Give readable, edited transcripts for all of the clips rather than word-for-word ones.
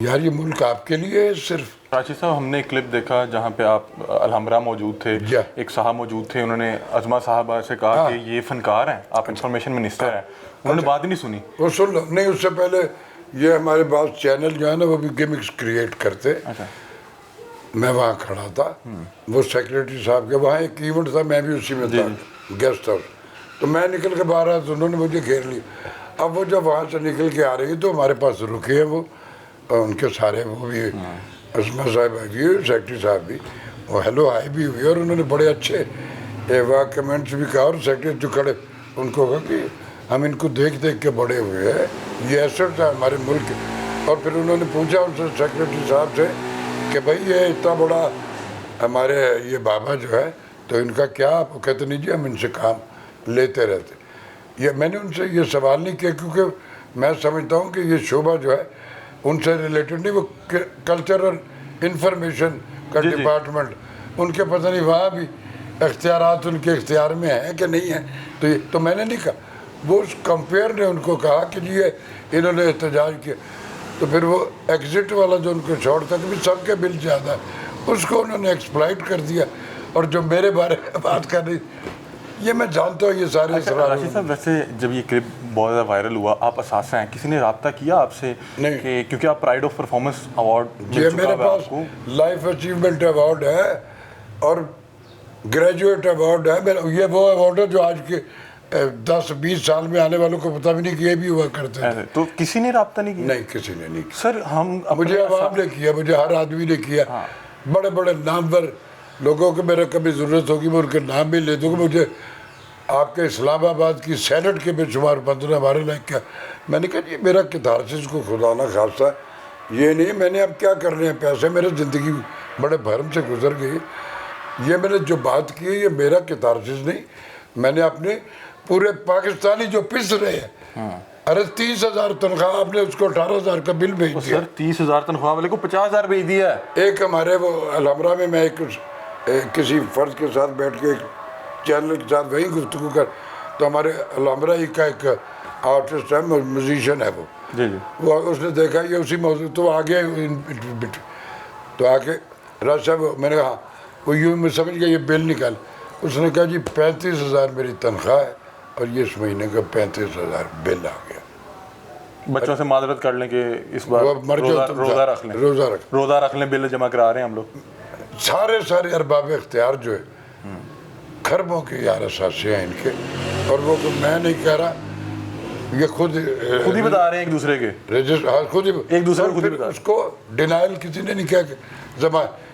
یار یہ ملک آپ کے لیے ہے صرف. راشد صاحب ہم نے ایک کلپ دیکھا جہاں پہ آپ الحمرا موجود تھے, ایک صاحب موجود تھے, انہوں نے عظمہ صاحبہ سے کہا کہ یہ فنکار ہیں, آپ انفارمیشن منسٹر ہیں, انہوں نے بات ہی نہیں سنی. وہ سن لو نہیں, اس سے پہلے یہ ہمارے بعض چینل جو ہے نا وہ بھی گیمکس کریٹ کرتے. میں وہاں کھڑا تھا, وہ سیکریٹری صاحب کے وہاں ایک ایونٹ تھا, میں بھی اسی میں تھا گیسٹ ہاؤس, تو میں نکل کے باہر آیا تو انہوں نے مجھے گھیر لی. اب وہ جب وہاں سے نکل کے آ رہی تو ہمارے پاس رکے ہیں وہ, اور ان کے سارے وہ بھی عظمہ صاحبہ بھی, سیکرٹری صاحب بھی, اور ہیلو ہائی بھی ہوئی, اور انہوں نے بڑے اچھے کمنٹس بھی کہا, اور سیکرٹری جو کھڑے ان کو کہا کہ ہم ان کو دیکھ دیکھ کے بڑے ہوئے ہیں, یہ ایسٹ ہے ہمارے ملک. اور پھر انہوں نے پوچھا ان سے سیکرٹری صاحب سے کہ بھائی یہ اتنا بڑا ہمارے یہ بابا جو ہے تو ان کا کیا, آپ کو کہتے نہیں جی ہم ان سے کام لیتے رہتے. یہ میں نے ان سے یہ سوال نہیں کیا کیونکہ میں سمجھتا ہوں کہ یہ شعبہ جو ہے ان سے ریلیٹڈ نہیں, وہ کلچر اور انفارمیشن کا ڈپارٹمنٹ, ان کے پتہ نہیں وہاں بھی اختیارات ان کے اختیار میں ہیں کہ نہیں ہیں. تو میں نے نہیں کہا, وہ اس کمپیئر نے ان کو کہا کہ جی یہ انہوں نے احتجاج کیا. تو پھر وہ ایگزٹ والا جو ان کو چھوڑ تھا کہ سب کے بل زیادہ ہے, اس کو انہوں نے ایکسپلائٹ کر دیا. اور جو میرے بارے میں بات کر رہی, یہ میں جانتا ہوں یہ سارے اسرار. راشد صاحب ویسے جب یہ کلپ بہت زیادہ وائرل ہوا, آپ اثاثہ ہیں, کسی نے رابطہ کیا آپ سے کہ کیونکہ آپ پرائڈ آف پرفارمنس ایوارڈ جی میرے پاس لائف اچیومنٹ ایوارڈ ہے اور گریجویٹ ایوارڈ ہے. یہ وہ ایوارڈ ہے جو آج کے 10-20 سال میں آنے والوں کو پتہ بھی نہیں کہ یہ بھی ہوا کرتے تھے. تو کسی نے رابطہ نہیں کیا؟ نہیں, کسی نے نہیں کیا. سر ہم مجھے عوام نے کیا, مجھے ہر آدمی نے کیا, بڑے بڑے نامور لوگوں کو میرا کبھی ضرورت ہوگی میں ان کے نام بھی لے دوں گا. مجھے آپ کے اسلام آباد کی سینٹ کے بے شمار بندوں نے ہمارے لائق کیا. میں نے کہا یہ میرا کتارسس کو خدا نہ خاصا یہ نہیں, میں نے اب کیا کرنے ہیں پیسے, میرے زندگی بڑے بھرم سے گزر گئی. یہ میں نے جو بات کی ہے یہ میرا کتارسس نہیں, میں نے اپنے پورے پاکستانی جو پس رہے ہیں, ارے 30,000 تنخواہ آپ نے اس کو 18,000 کا بل بھیج دیا. سر 30,000 تنخواہ والے کو 50,000 بھیج دیا ہے. ایک ہمارے وہ الحمرا میں میں کسی فرد کے ساتھ بیٹھ کے چینل کے ساتھ وہی گفتگو کر, تو ہمارے الحمرا ہی کا ایک آرٹسٹ ہے, میوزیشین ہے وہ اس نے دیکھا یہ اسی موضوع, تو آگے تو آ کے راج صاحب میں نے کہا وہ یوں میں سمجھ گیا یہ بل نکال. اس نے کہا جی 35,000 میری تنخواہ ہے اور یہ اس مہینے کا 35,000 بل آ گیا. بچوں سے معذرت کر لیں کہ اس بار روزہ رکھ لیں, بل جمع کرا رہے ہیں ہم لوگ. سارے ارباب اختیار جو ہے خربوں کے یار اثاثے ہیں ان کے, اور وہ میں نہیں کہہ رہا, یہ خود ہی بتا رہے ہیں ایک دوسرے کے, خود ہی ایک دوسرے کو. اس کو ڈینائل کسی نے نہیں کیا کہ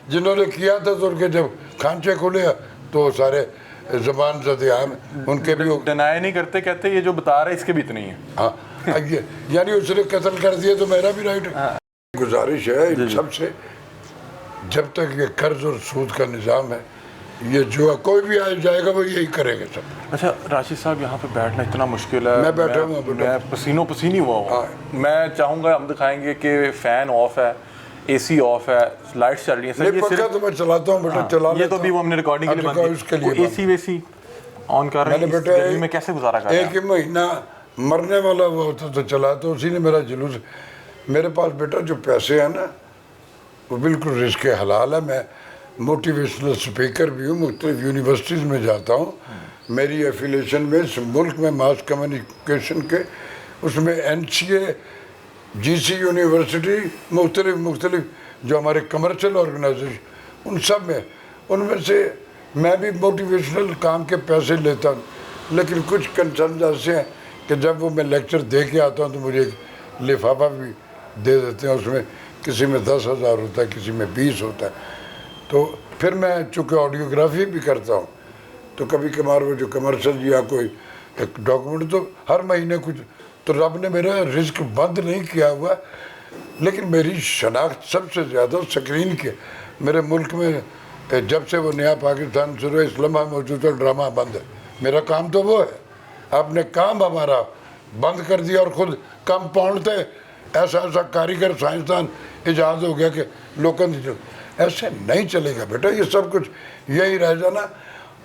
جنہوں نے کیا تھا تو ان کے جب کھانچے کھلے تو سارے زبان زدے عام ان کے بھی ڈینائی نہیں کرتے, کہتے یہ جو بتا رہے ہیں اس کے بھی اتنے ہی ہیں. ہاں یعنی اس نے قتل کر دیا تو میرا بھی رائٹ ہے. گزارش ہے ان سب سے, جب تک یہ قرض اور سود کا نظام ہے, یہ جو کوئی بھی آ جائے گا وہ یہی کرے گا سب. اچھا راشد صاحب یہاں پہ بیٹھنا اتنا مشکل ہے, میں بیٹھا ہوں, میں پسینوں پسینی ہوا ہوں. میں چاہوں گا ہم دکھائیں گے کہ فین آف ہے, اے سی آف ہے, لائٹس چل رہی ہیں. نہیں پکا تو میں چلاتا ہوں بیٹا, چلا یہ تو بھی وہ ہم نے ریکارڈنگ کے لیے بند کیا, اے سی وے سی آن کر رہے ہیں. گرمی میں کیسے گزارا کر رہے ہیں؟ ایک مہینہ مرنے والا وہ ہوتا تو چلا, تو اسی نے میرا جلوس. میرے پاس بیٹا جو پیسے ہیں نا وہ بالکل رزق حلال ہے. میں موٹیویشنل اسپیکر بھی ہوں, مختلف یونیورسٹیز میں جاتا ہوں. میری ایفیلیشن میں اس ملک میں ماس کمیونیکیشن کے اس میں NCA GC یونیورسٹی مختلف جو ہمارے کمرشل آرگنائزیشن ان سب میں, ان میں سے میں بھی موٹیویشنل کام کے پیسے لیتا ہوں. لیکن کچھ کنسرنز ایسے ہیں کہ جب وہ میں لیکچر دے کے آتا ہوں تو مجھے ایک لفافہ بھی دے دیتے ہیں, اس میں کسی میں 10,000 ہوتا ہے, کسی میں 20 ہوتا ہے. تو پھر میں چونکہ آڈیوگرافی بھی کرتا ہوں تو کبھی کبھار وہ جو کمرشل یا کوئی ایک ڈاکومنٹ تو ہر مہینے کچھ, تو رب نے میرا رزق بند نہیں کیا ہوا. لیکن میری شناخت سب سے زیادہ سکرین کی. میرے ملک میں جب سے وہ نیا پاکستان شروع ہے اس لمحہ موجودہ ڈرامہ بند ہے. میرا کام تو وہ ہے, آپ نے کام ہمارا بند کر دیا اور خود کمپاؤنڈ تھے, ایسا کاریگر سائنسدان ایجاد ہو گیا کہ لوکل ایسے نہیں چلے گا بیٹا. یہ سب کچھ یہی رہ جانا,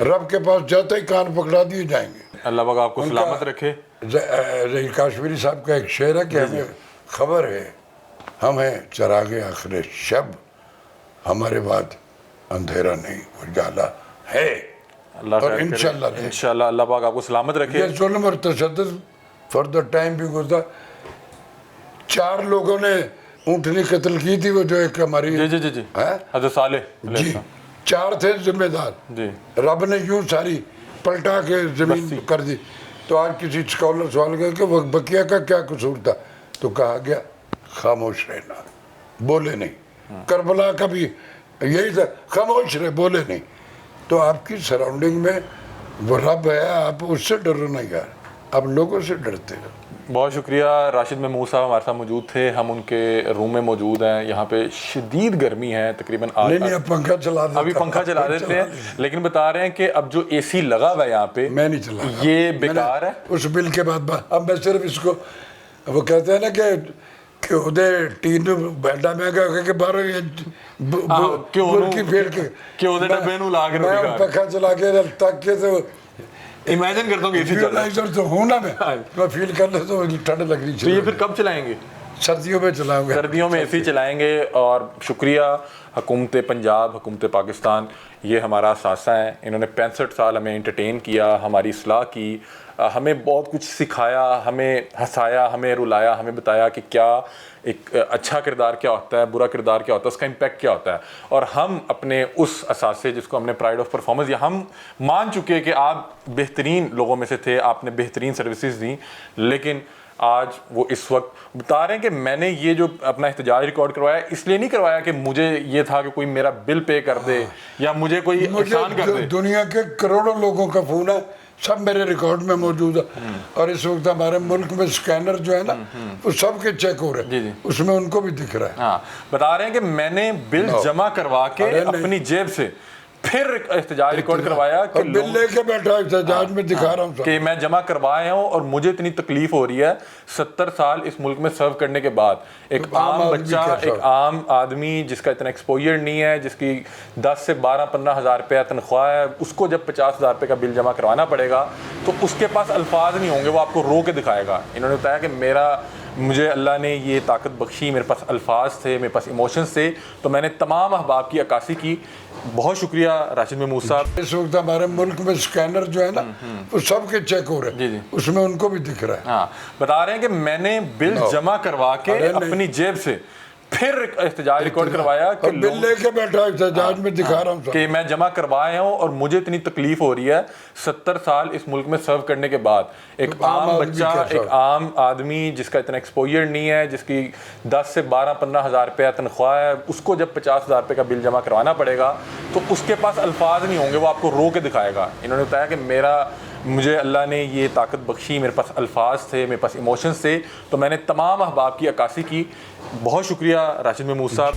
رب کے پاس جاتے ہی کان پکڑا دیے جائیں گے. اللہ پاک آپ کو سلامت رکھے. ظہیر کاشمیری صاحب کا ایک شعر ہے کہ ہمیں خبر ہے ہم ہیں چراغ آخر شب، ہمارے بعد اندھیرا نہیں اجالا ہے، اللہ اور خیر کرے، انشاءاللہ رہے۔ انشاءاللہ اللہ پاک آپ کو سلامت رکھے۔ یہ ظلم اور تشدد فار دا ٹائم بھی گزرا۔ 4 لوگوں نے اونٹنی قتل کی تھی، وہ جو ایک ہماری جی جی جی جی ہیں؟ حضرت صالح علیہ جی السلام۔ 4 تھے ذمہ دار، جی رب نے یوں ساری پلٹا کے زمین کر دی۔ تو آج کسی اسکالر سوال کیا کہ وہ بقیہ کا کیا قصور تھا، تو کہا گیا خاموش رہنا، بولے نہیں۔ کربلا کا بھی یہی تھا، خاموش رہے، بولے نہیں۔ تو آپ کی سراؤنڈنگ میں وہ رب ہے، آپ اس سے ڈرو نا یار، آپ لوگوں سے ڈرتے ہو۔ بہت شکریہ۔ راشد محمود صاحب ہمارے ساتھ موجود تھے، ہم ان کے روم میں موجود ہیں۔ یہاں پہ شدید گرمی ہے، تقریباً نہیں اب پنکھا چلا دیتا، ابھی پنکھا چلا دیتے ہیں، لیکن بتا رہے ہیں کہ اب جو اے سی لگا ہوا ہے یہاں پہ میں نہیں چلا، یہ بیکار ہے۔ اس بل کے بعد اب میں صرف اس کو، وہ کہتے ہیں نا کہ ادھر ٹین بیٹا میں کہا کہ 12 برکی پھیر کے کہ ادھر ڈبے نو لا کے میں پنکھا چلا کے تک کے تو امیجن کرتا ہوں کہ اے سی چل رہا ہے، ویولائزر تو ہوں نا میں فیل کر لیتا ہوں ٹھنڈ لگ رہی تو یہ پھر کب چلائیں گے؟ سردیوں میں چلاؤں گا، سردیوں میں اے سی چلائیں گے۔ اور شکریہ حکومت پنجاب، حکومت پاکستان، یہ ہمارا اثاثہ ہیں، انہوں نے 65 سال ہمیں انٹرٹین کیا، ہماری اصلاح کی، ہمیں بہت کچھ سکھایا، ہمیں ہنسایا، ہمیں رلایا، ہمیں بتایا کہ کیا ایک اچھا کردار کیا ہوتا ہے، برا کردار کیا ہوتا ہے، اس کا امپیکٹ کیا ہوتا ہے۔ اور ہم اپنے اس اثاثے جس کو ہم نے پرائڈ آف پرفارمنس، یا ہم مان چکے کہ آپ بہترین لوگوں میں سے تھے، آپ نے بہترین سروسز دیں، لیکن آج وہ اس وقت بتا رہے ہیں کہ میں نے یہ جو اپنا احتجاج ریکارڈ کروایا اس لیے نہیں کروایا کہ مجھے یہ تھا کہ کوئی میرا بل پے کر دے یا مجھے کوئی احسان کر دے۔ دنیا کے کروڑوں لوگوں کا فون ہے، سب میرے ریکارڈ میں موجود ہے، اور اس وقت ہمارے ملک میں سکینر جو ہے نا وہ سب کے چیک ہو رہے ہیں، اس میں ان کو بھی دکھ رہا ہے۔ ہاں بتا رہے ہیں کہ میں نے بل جمع کروا کے اپنی جیب سے پھر احتجاج ریکارڈ کروایا کہ بل لے کے بیٹھا احتجاج میں دکھا رہا ہوں کہ میں جمع کروایا ہوں اور مجھے اتنی تکلیف ہو رہی ہے 70 سال اس ملک میں سرو کرنے کے بعد۔ ایک عام بچہ، ایک عام آدمی جس کا اتنا ایکسپوجر نہیں ہے، جس کی 10 سے 12-15 ہزار روپیہ تنخواہ ہے، اس کو جب 50 ہزار روپے کا بل جمع کروانا پڑے گا تو اس کے پاس الفاظ نہیں ہوں گے، وہ آپ کو رو کے دکھائے گا۔ انہوں نے بتایا کہ مجھے اللہ نے یہ طاقت بخشی، میرے پاس الفاظ تھے، میرے پاس ایموشنز تھے، تو میں نے تمام احباب کی عکاسی کی۔ بہت شکریہ راشد محمود صاحب۔ اس وقت ہمارے ملک میں سکینر جو ہے نا وہ سب کے چیک ہو رہے ہیں، اس میں ان کو بھی دکھ رہا ہے۔ ہاں بتا رہے ہیں کہ میں نے بل جمع کروا کے اپنی جیب سے پھر احتجاج ریکارڈ کروایا کہ بل لے کے بیٹھا احتجاج میں دکھا رہا ہوں کہ میں جمع کروایا ہوں اور مجھے اتنی تکلیف ہو رہی ہے 70 سال اس ملک میں سرو کرنے کے بعد۔ ایک عام بچہ، ایک عام آدمی جس کا اتنا ایکسپوجر نہیں ہے، جس کی 10 سے 12-15 ہزار روپیہ تنخواہ ہے، اس کو جب 50 ہزار روپے کا بل جمع کروانا پڑے گا تو اس کے پاس الفاظ نہیں ہوں گے، وہ آپ کو رو کے دکھائے گا۔ انہوں نے بتایا کہ مجھے اللہ نے یہ طاقت بخشی، میرے پاس الفاظ تھے، میرے پاس ایموشنز تھے، تو میں نے تمام احباب کی عکاسی کی۔ بہت شکریہ راشد محمود صاحب۔